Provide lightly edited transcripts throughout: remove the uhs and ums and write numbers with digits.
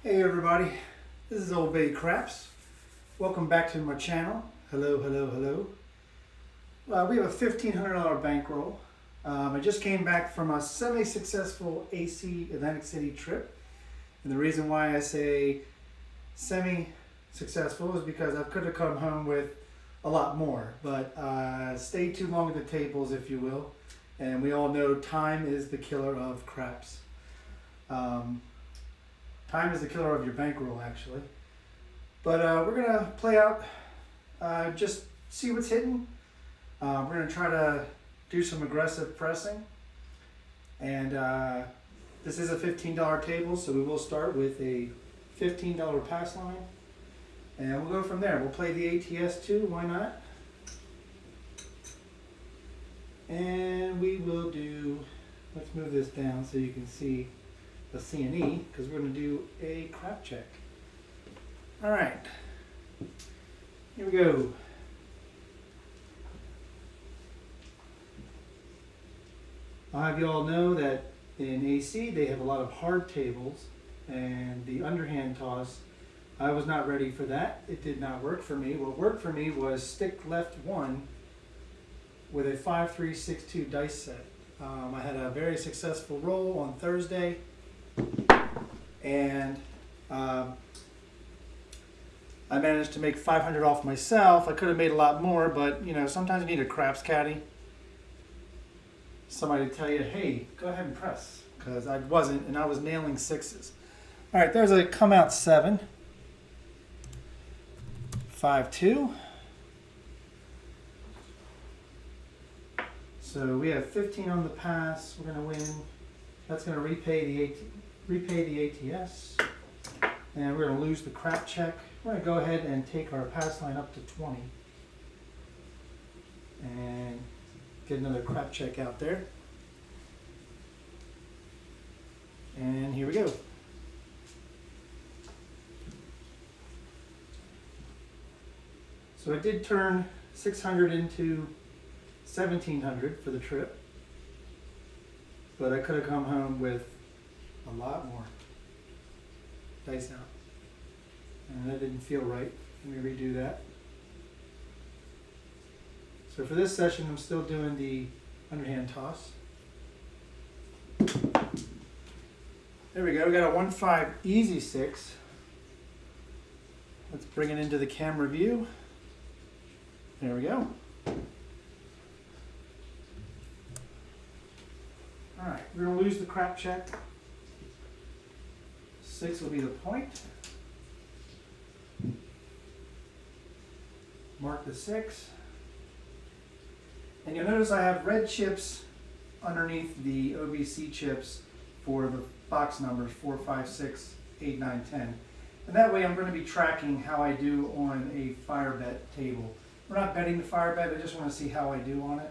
Hey everybody, this is OldBayCraps. Welcome back to my channel. Hello, hello, hello. We have a $1,500 bankroll. I just came back from a semi-successful AC Atlantic City trip. And the reason why I say semi-successful is because I could have come home with a lot more. But stayed too long at the tables, if you will. And we all know time is the killer of craps. Time is the killer of your bankroll, actually. But we're going to play out, just see what's hitting. We're going to try to do some aggressive pressing. And this is a $15 table, so we will start with a $15 pass line. And we'll go from there. We'll play the ATS too, why not? And we will do, let's move this down so you can see the C&E, because we're going to do a crap check. All right, here we go. I'll have you all know that in AC they have a lot of hard tables, and the underhand toss, I was not ready for that. It did not work for me. What worked for me was stick left one with a 5-3-6-2 dice set. I had a very successful roll on Thursday. And I managed to make 500 off myself. I could have made a lot more, but you know, sometimes you need a craps caddy. Somebody to tell you, hey, go ahead and press, because I wasn't, and I was nailing sixes. All right, there's a come out 7, 5-2. So we have 15 on the pass. We're going to win. That's going to repay the ATS, and we're going to lose the crap check. We're going to go ahead and take our pass line up to 20 and get another crap check out there. And here we go. So I did turn 600 into 1,700 for the trip, but I could have come home with a lot more dice out, and that didn't feel right. Let me redo that. So for this session, I'm still doing the underhand toss. There we go. We got a 1-5 easy 6. Let's bring it into the camera view. There we go. All right, we're going to lose the crap check. 6 will be the point. Mark the 6. And you'll notice I have red chips underneath the OBC chips for the box numbers 4, 5, 6, 8, 9, 10. And that way I'm going to be tracking how I do on a fire bet table. We're not betting the fire bet, I just want to see how I do on it.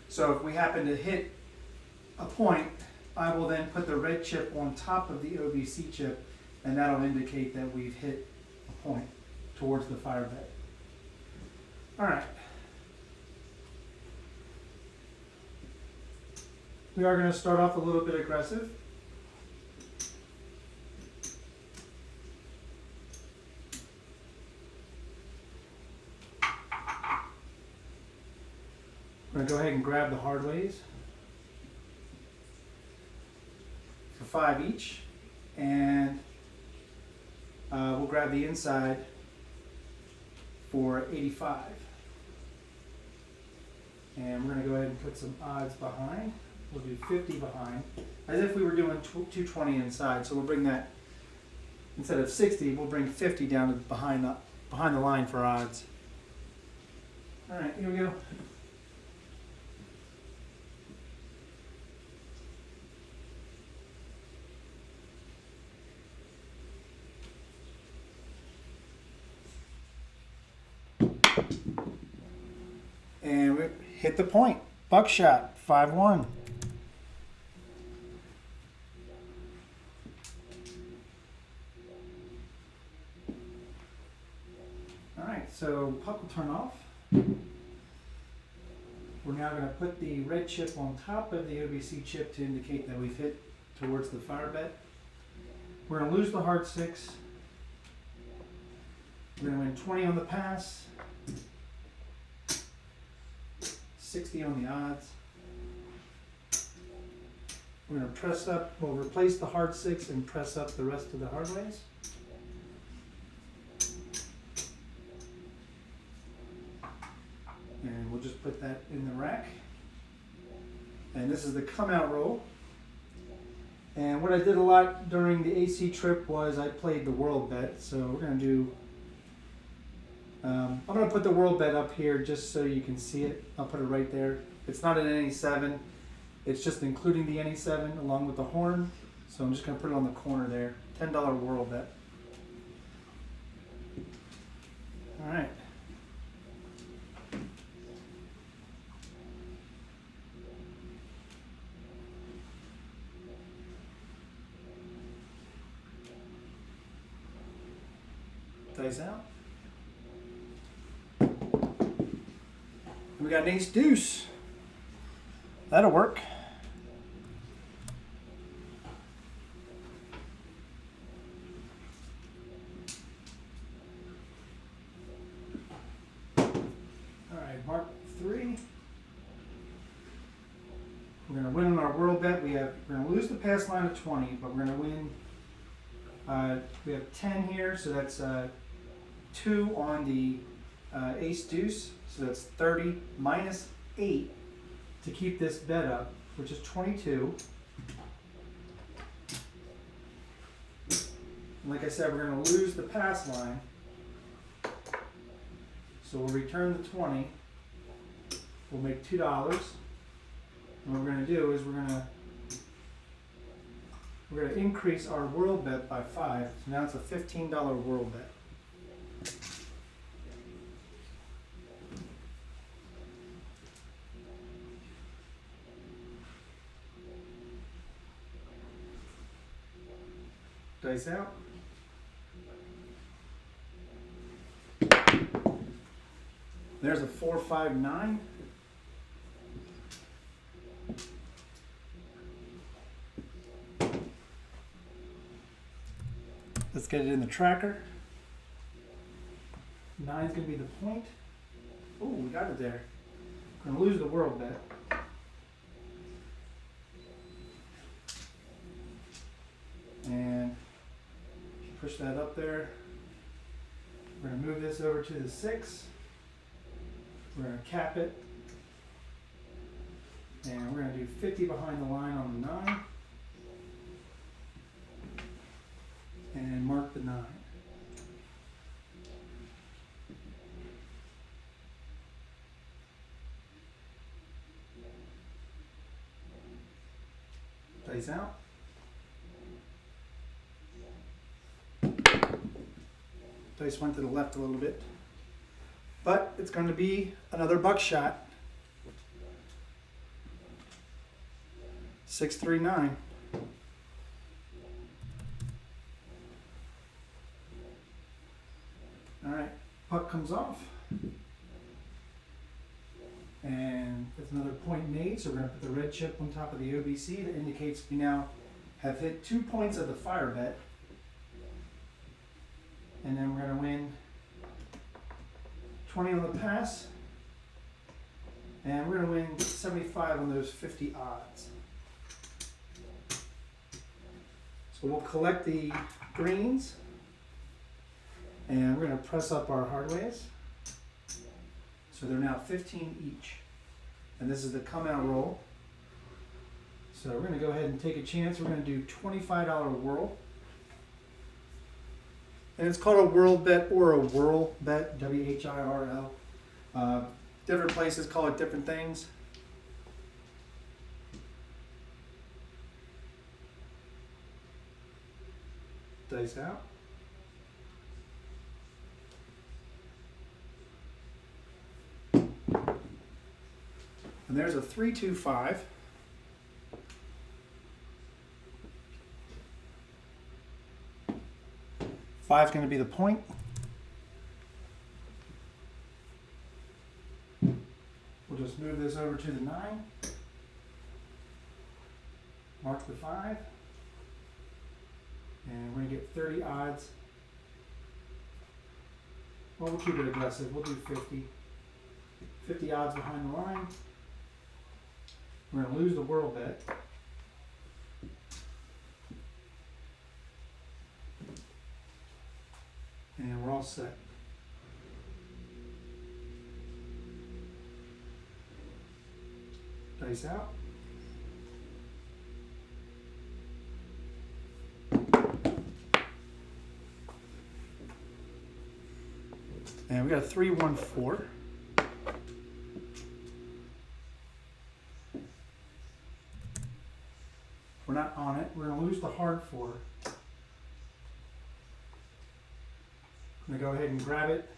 So if we happen to hit a point, I will then put the red chip on top of the OBC chip, and that'll indicate that we've hit a point towards the fire bet. All right. We are going to start off a little bit aggressive. We're going to go ahead and grab the hard ways for 5 each, and we'll grab the inside for 85. And we're going to go ahead and put some odds behind. We'll do 50 behind, as if we were doing 220 inside. So we'll bring that, instead of 60, we'll bring 50 down to behind the line for odds. All right, here we go. And we hit the point. Buckshot, 5-1. All right, so puck will turn off. We're now going to put the red chip on top of the OBC chip to indicate that we've hit towards the fire bet. We're going to lose the hard 6. We're going to win 20 on the pass, 60 on the odds. We're going to press up, we'll replace the hard 6 and press up the rest of the hard ways. And we'll just put that in the rack. And this is the come out roll. And what I did a lot during the AC trip was I played the world bet. So we're going to do, I'm going to put the world bet up here just so you can see it. I'll put it right there. It's not an NE7. It's just including the NE7 along with the horn. So I'm just going to put it on the corner there. $10 world bet. All right. Dice out. We got an ace deuce. That'll work. All right, mark 3. We're going to win on our world bet. We're going to lose the pass line of 20, but we're going to win. We have 10 here, so that's 2 on the ace deuce, so that's 30 minus 8 to keep this bet up, which is 22. And like I said, we're going to lose the pass line, so we'll return the 20. We'll make $2. And what we're going to do is we're going to increase our world bet by 5. So now it's a $15 world bet. Dice out. There's a 4, 5, 9. Let's get it in the tracker. 9's going to be the point. Oh, we got it there. We're going to lose the world bet. And push that up there. We're going to move this over to the 6. We're going to cap it. And we're going to do 50 behind the line on the 9. And mark the 9. Dice out. Dice went to the left a little bit, but it's going to be another buckshot. 6, 3, 9. All right, puck comes off, and that's another point made. So we're going to put the red chip on top of the OBC. That indicates we now have hit 2 points of the fire bet. And then we're going to win 20 on the pass. And we're going to win 75 on those 50 odds. So we'll collect the greens. And we're going to press up our hardways. So they're now 15 each. And this is the come out roll. So we're going to go ahead and take a chance. We're going to do $25 whirl. And it's called a world bet or a whirl bet, W-H-I-R-L. Different places call it different things. Dice out. And there's a 3, 2, 5. Five's going to be the point. We'll just move this over to the 9. Mark the 5. And we're going to get 30 odds. Well, we'll keep it aggressive. We'll do 50. 50 odds behind the line. We're going to lose the world bet. And we're all set. Dice out. And we got a 3-1-4. We're not on it. We're going to lose the hard 4. I'm going to go ahead and grab it.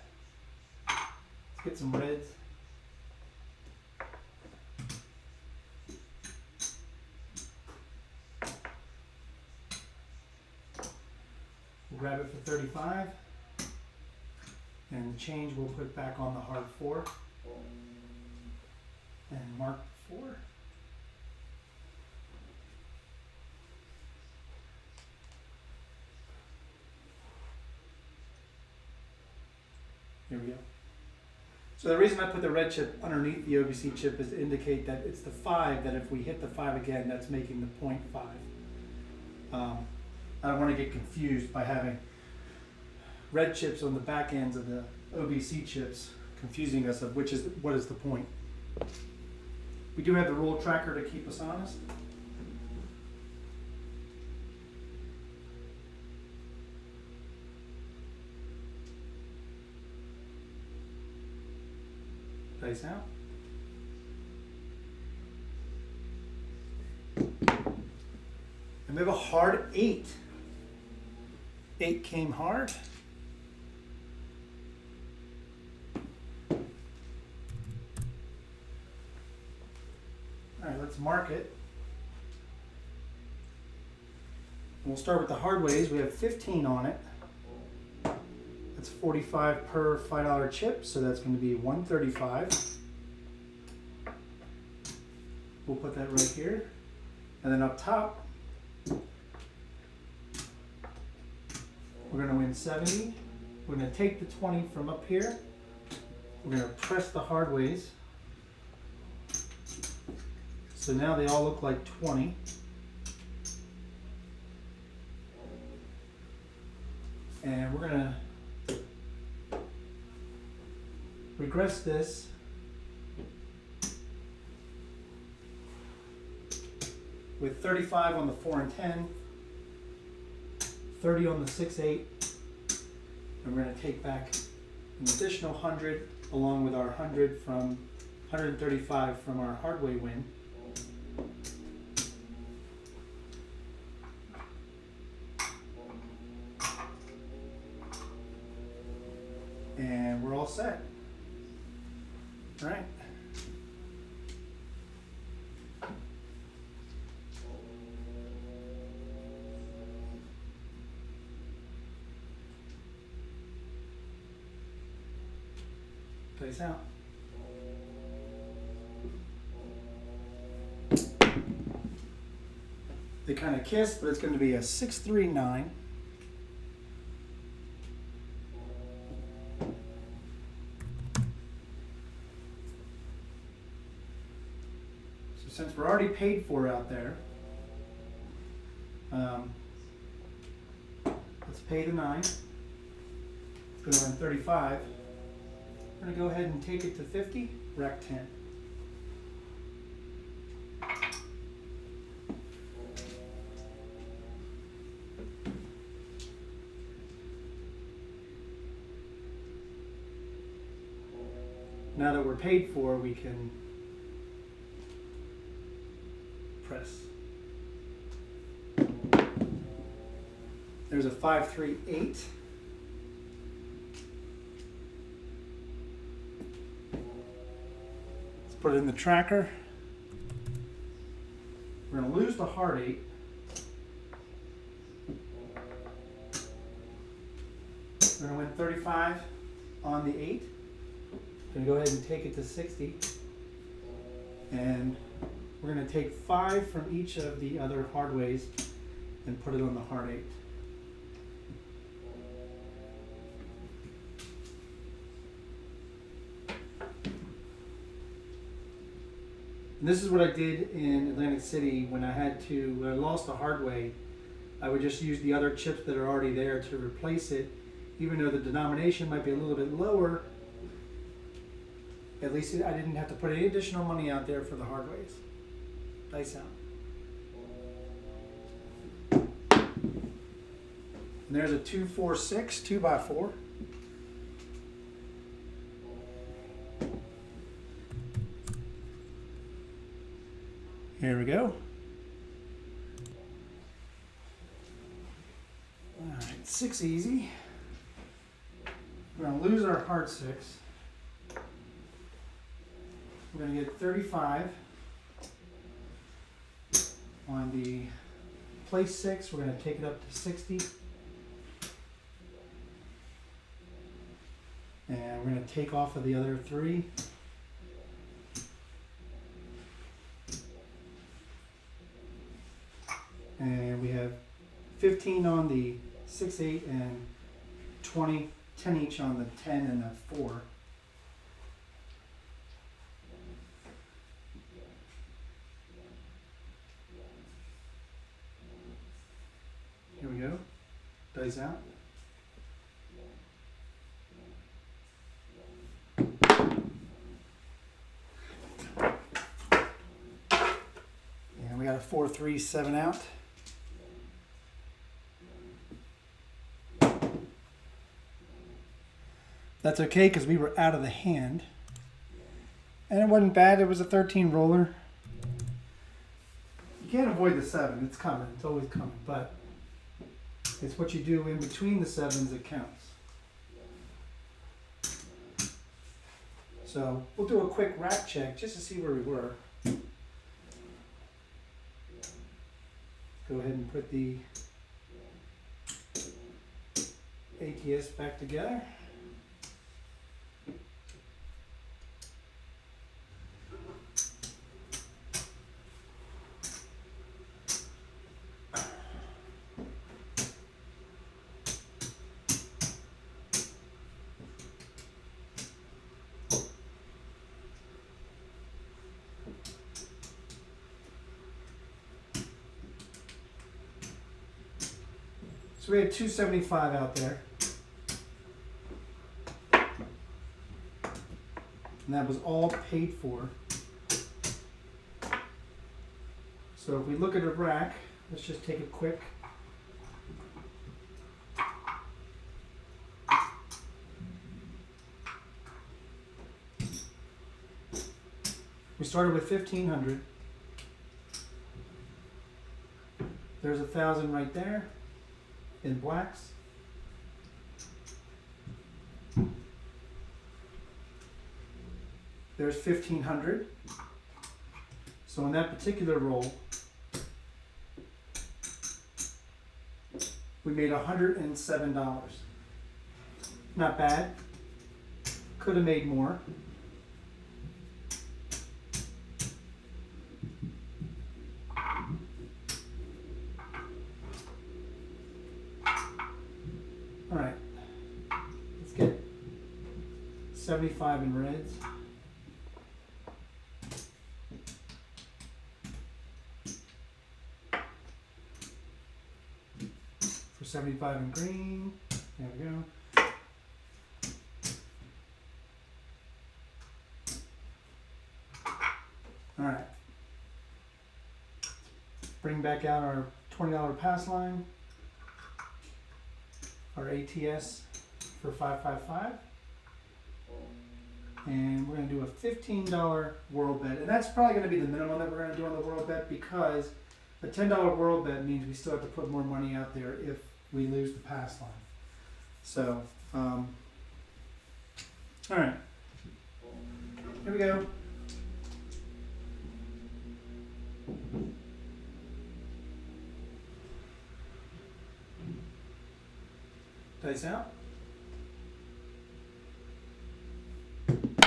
Let's get some reds. We'll grab it for 35. And the change we'll put back on the hard 4. And mark 4. Here we go. So the reason I put the red chip underneath the OBC chip is to indicate that it's the 5, that if we hit the 5 again, that's making the 0.5. I don't want to get confused by having red chips on the back ends of the OBC chips, confusing us of what is the point. We do have the roll tracker to keep us honest. Dice out. And we have a hard 8. 8 came hard. All right, let's mark it. We'll start with the hard ways. We have 15 on it. That's 45 per $5 chip, so that's going to be 135. We'll put that right here. And then up top, we're going to win 70. We're going to take the 20 from up here. We're going to press the hard ways. So now they all look like 20. And we're going to regress this with 35 on the 4 and 10, 30 on the 6, 8, and we're going to take back an additional 100 along with our 100 from 135 from our hardway win. And we're all set. All right. Place out. They kind of kiss, but it's going to be a 6-3-9. Since we're already paid for out there, let's pay the 9. It's going to run 35. We're going to go ahead and take it to 50, rack 10. Now that we're paid for, we can press. There's a 5-3-8. Let's put it in the tracker. We're going to lose the hard 8. We're going to win 35 on the 8. We're going to go ahead and take it to 60. And we're going to take 5 from each of the other hard ways and put it on the hard 8. And this is what I did in Atlantic City when I lost the hard way. I would just use the other chips that are already there to replace it. Even though the denomination might be a little bit lower, at least I didn't have to put any additional money out there for the hard ways. Nice out. And there's a 246 2x4. Here we go. All right, 6 easy. We're going to lose our hard 6. We're going to get 35 on the place 6. We're going to take it up to 60. And we're going to take off of the other 3. And we have 15 on the 6, 8, and 20, 10 each on the 10 and the 4. Here we go. Dice out. And we got a 4, 3, 7 out. That's okay because we were out of the hand. And it wasn't bad. It was a 13 roller. You can't avoid the 7. It's coming. It's always coming. But it's what you do in between the 7s that counts. So we'll do a quick rack check just to see where we were. Go ahead and put the ATS back together. So we had 275 out there. And that was all paid for. So if we look at a rack, let's just take a quick we started with 1,500. There's 1,000 right there in blacks. There's 1,500. So in that particular roll, we made $107. Not bad. Could have made more. All right, let's get 75 in reds. For 75 in green, there we go. All right, bring back out our $20 pass line. Our ATS for 555, and we're going to do a $15 world bet, and that's probably going to be the minimum that we're going to do on the world bet, because a $10 world bet means we still have to put more money out there if we lose the pass line. So, all right, here we go. Dice out. And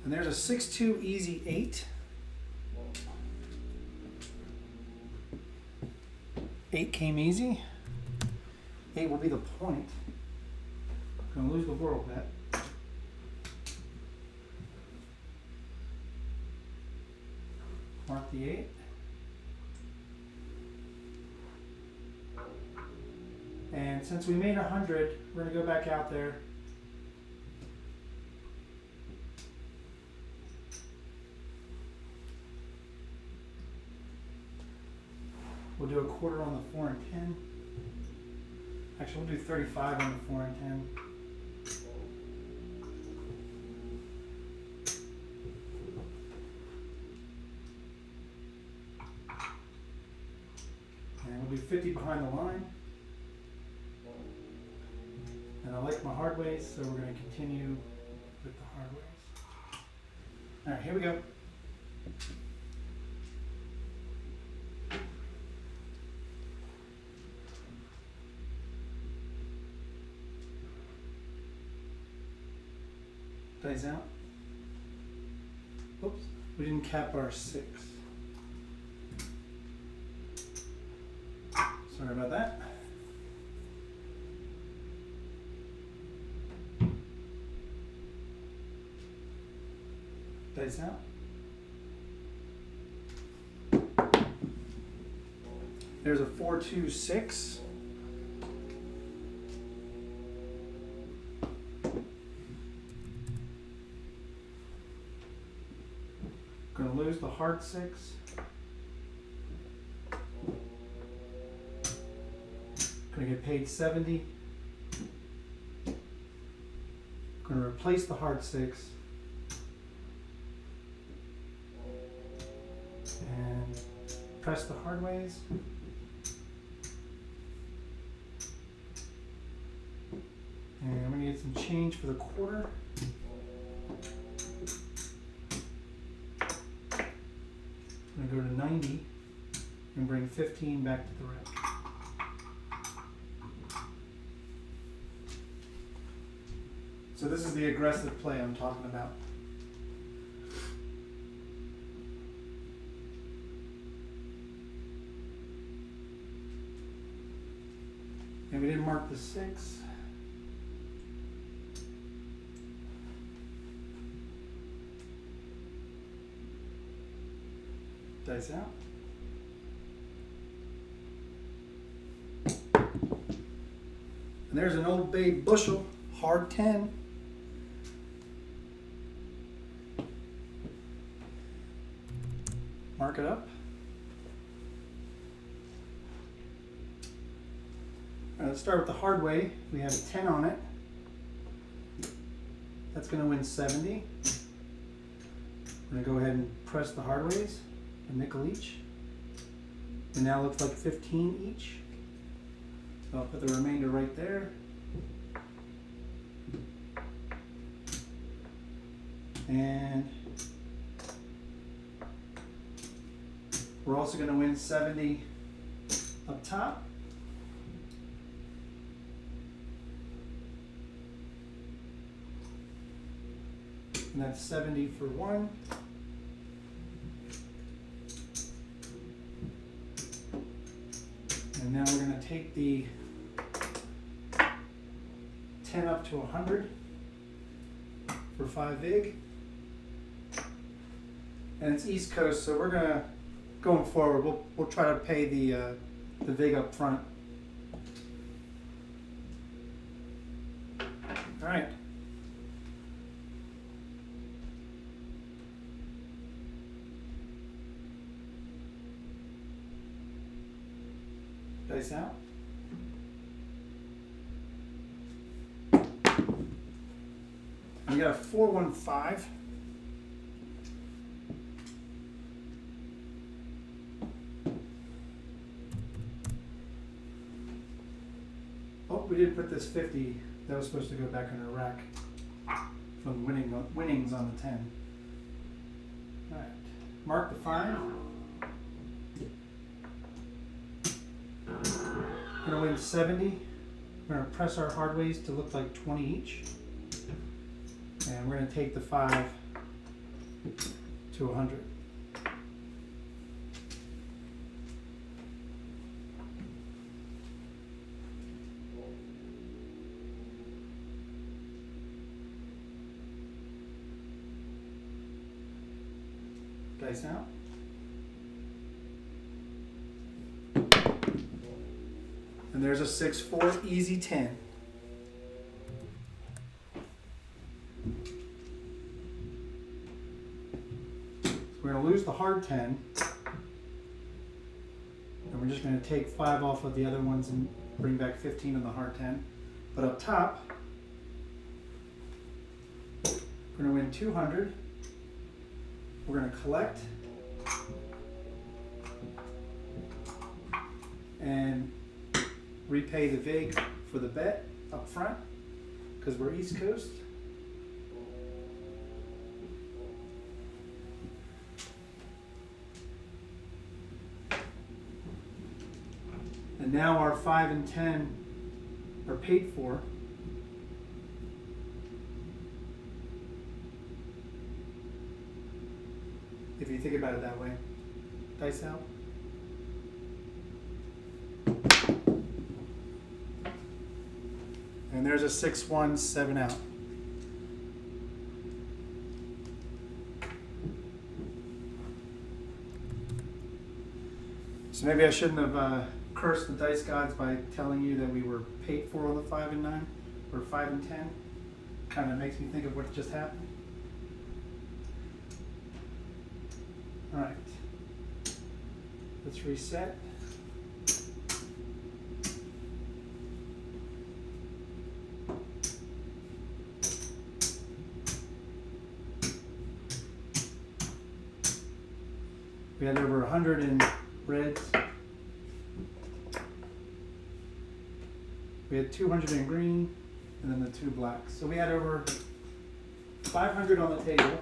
there's a 6-2 easy 8. 8 came easy. 8 will be the point. Gonna lose the world bet. Mark the 8. And since we made 100, we're going to go back out there. We'll do a quarter on the 4 and 10. Actually, we'll do 35 on the 4 and 10. And we'll do 50 behind the line. And I like my hard ways, so we're going to continue with the hard ways. All right, here we go. Dice out. Oops, we didn't cap our 6. Sorry about that. Dice out. There's a 4, 2, 6. Gonna lose the hard 6. Gonna get paid 70. Gonna replace the hard 6. And press the hard ways. And I'm gonna get some change for the quarter. I'm gonna go to 90 and bring 15 back to the rack. So this is the aggressive play I'm talking about. And we didn't mark the 6. Dice out. And there's an Old Bay bushel, hard 10. Mark it up. All right, let's start with the hard way. We have a 10 on it. That's going to win 70. We're going to go ahead and press the hard ways, a nickel each. And now it looks like 15 each. So I'll put the remainder right there. And we're also going to win 70 up top. And that's 70 for 1. And now we're going to take the 10 up to 100 for 5 vig. And it's East Coast, so we're gonna, going forward, we'll try to pay the vig up front. All right. Dice out. We got a 415. Oh, we did put this 50. That was supposed to go back in our rack from winnings on the 10. All right, mark the 5. We're gonna win 70. We're gonna press our hard ways to look like 20 each. And we're gonna take the 5 to 100. Dice out. And there's a 6-4 easy 10. So we're going to lose the hard 10. And we're just going to take 5 off of the other ones and bring back 15 on the hard 10. But up top, we're going to win 200. We're going to collect and repay the vig for the bet up front because we're East Coast. And now our 5 and 10 are paid for. If you think about it that way. Dice out. And there's a 6-1, 7 out. So maybe I shouldn't have cursed the dice gods by telling you that we were paid for on the 5 and 9 or 5 and 10. Kind of makes me think of what just happened. All right, let's reset. We had over 100 in reds. We had 200 in green, and then the 2 blacks. So we had over 500 on the table.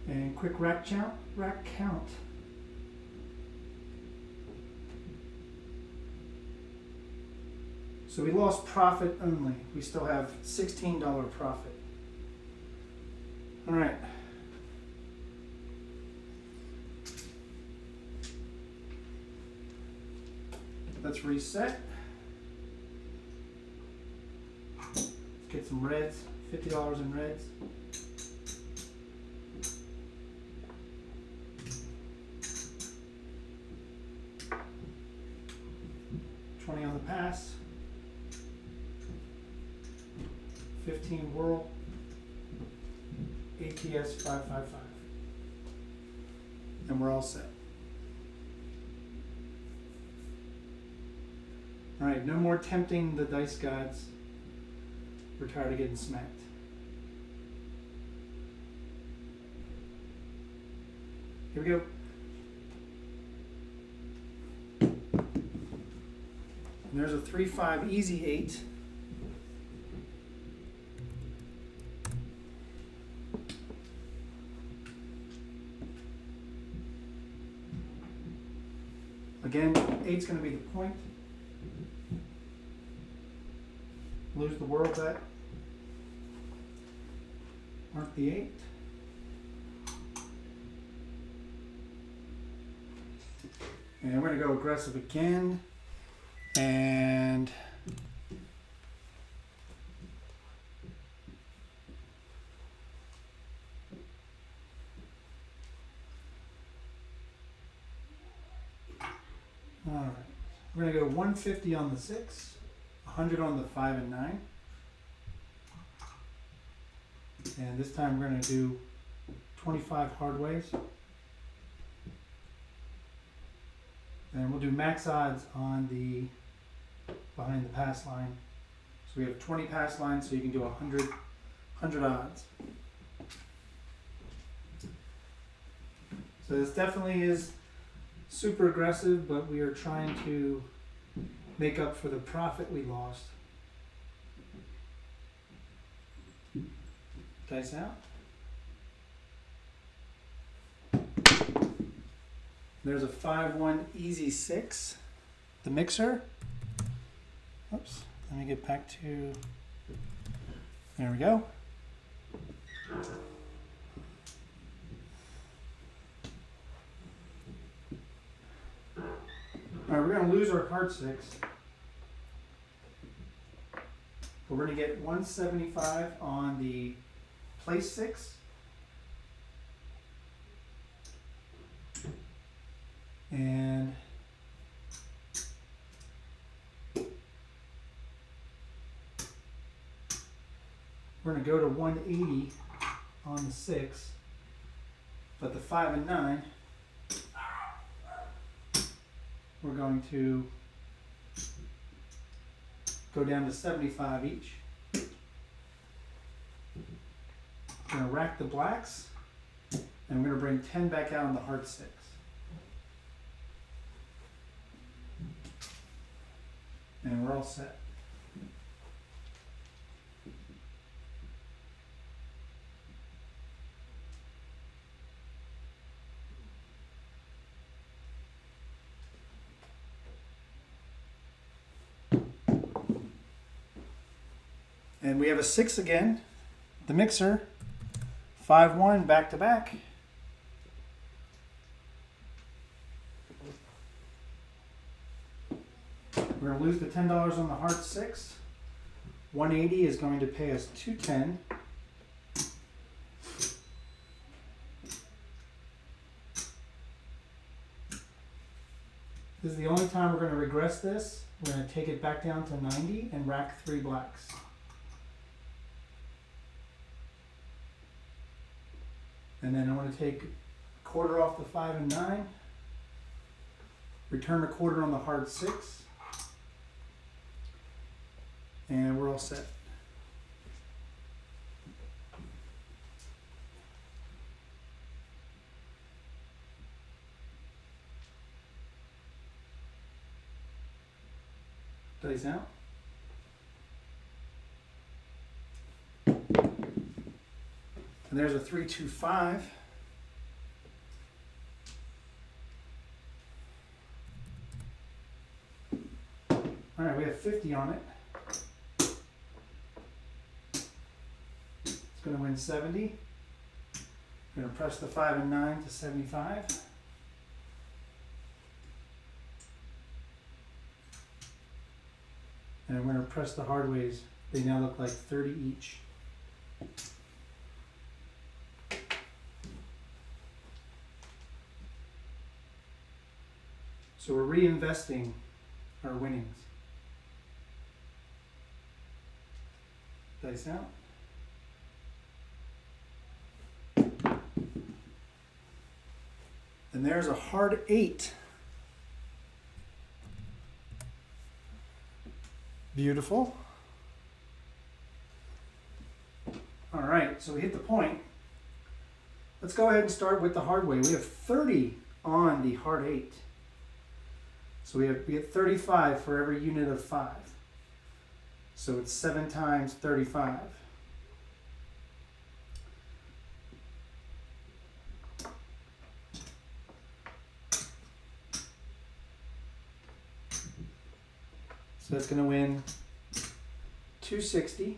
And quick rack count. So we lost profit only. We still have $16 profit. All right. Let's reset. Let's get some reds, $50 in reds. $20 on the pass. 15 whirl. ATS 555. And we're all set. All right, no more tempting the dice gods. We're tired of getting smacked. Here we go. And there's a 3-5 easy 8. Again, 8's going to be the point. Lose the world bet. Mark the 8. And we're going to go aggressive again. And all right, we're going to go 150 on the 6, 100 on the 5 and 9. And this time we're going to do 25 hard ways. And we'll do max odds on the behind the pass line. So we have 20 pass lines, so you can do 100 odds. So this definitely is super aggressive, but we are trying to make up for the profit we lost. Dice out. There's a 5-1 easy 6. The mixer. Oops. Let me get back to. There we go. All right, we're going to lose our hard 6. But we're going to get 175 on the place 6. we're going to go to 180 on the 6, but the 5 and 9, we're going to go down to 75 each. We're going to rack the blacks, and we're going to bring 10 back out on the heart 6. And we're all set. And we have a 6 again. The mixer, 5-1 back to back. We're going to lose the $10 on the heart 6. 180 is going to pay us 210. This is the only time we're going to regress this. We're going to take it back down to 90 and rack 3 blacks. And then I want to take a quarter off the 5 and 9, return a quarter on the hard 6, and we're all set. Dice out. And there's a 3-2-5. All right, we have 50 on it. It's going to win 70. We're going to press the 5 and 9 to 75. And we're going to press the hard ways. They now look like 30 each. So we're reinvesting our winnings. Dice out. And there's a hard 8. Beautiful. All right, so we hit the point. Let's go ahead and start with the hard way. We have 30 on the hard 8. So we get 35 for every unit of 5. So it's 7 times 35. So that's going to win 260.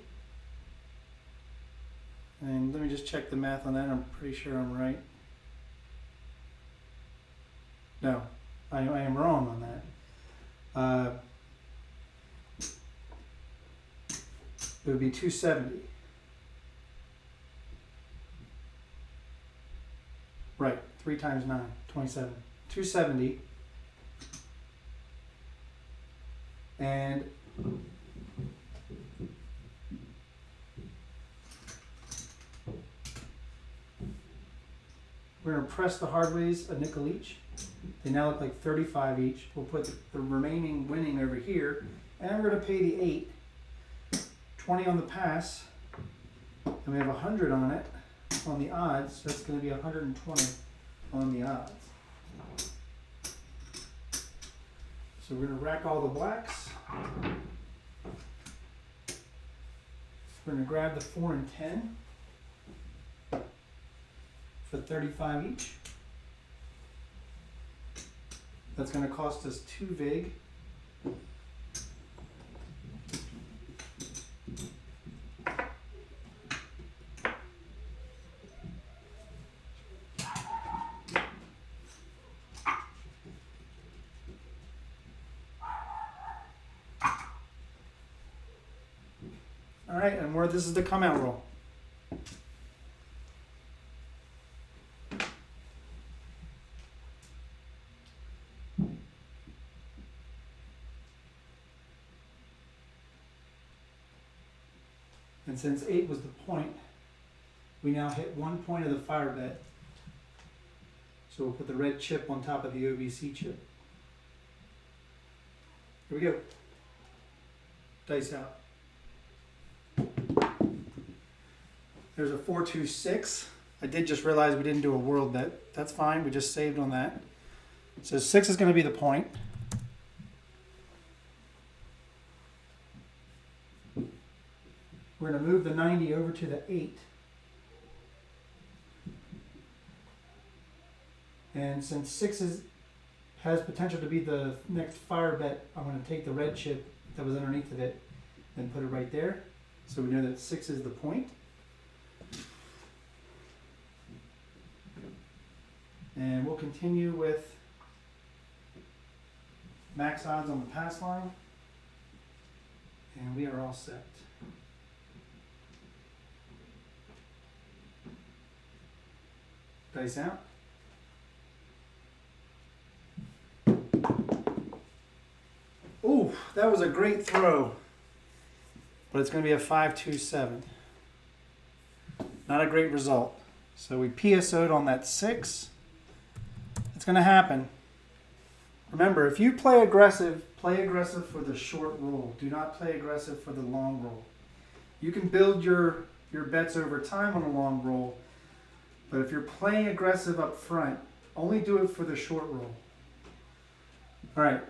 And let me just check the math on that. I'm pretty sure I'm right. No, I am wrong on that. It would be 270. Right, 3 times 9, 27. 270. And we're going to press the hard ways a nickel each. They now look like 35 each. We'll put the remaining winning over here, and we're going to pay the 8. 20 on the pass, and we have 100 on it, on the odds, so that's going to be 120 on the odds. So we're going to rack all the blacks. We're going to grab the 4 and 10 for 35 each. That's going to cost us 2 vig. All right, and this is the come out roll. And since 8 was the point, we now hit 1 point of the fire bet. So we'll put the red chip on top of the OBC chip. Here we go. Dice out. There's a 4-2-6. I did just realize we didn't do a world bet. That's fine, we just saved on that. So 6 is going to be the point. We're going to move the 90 over to the 8. And since 6 has potential to be the next fire bet, I'm going to take the red chip that was underneath of it and put it right there. So we know that 6 is the point. And we'll continue with max odds on the pass line. And we are all set. Dice out. Ooh, that was a great throw. But it's going to be a 5-2-7. Not a great result. So we PSO'd on that 6. It's going to happen. Remember, if you play aggressive for the short roll. Do not play aggressive for the long roll. You can build your bets over time on a long roll, but if you're playing aggressive up front, only do it for the short roll. All right,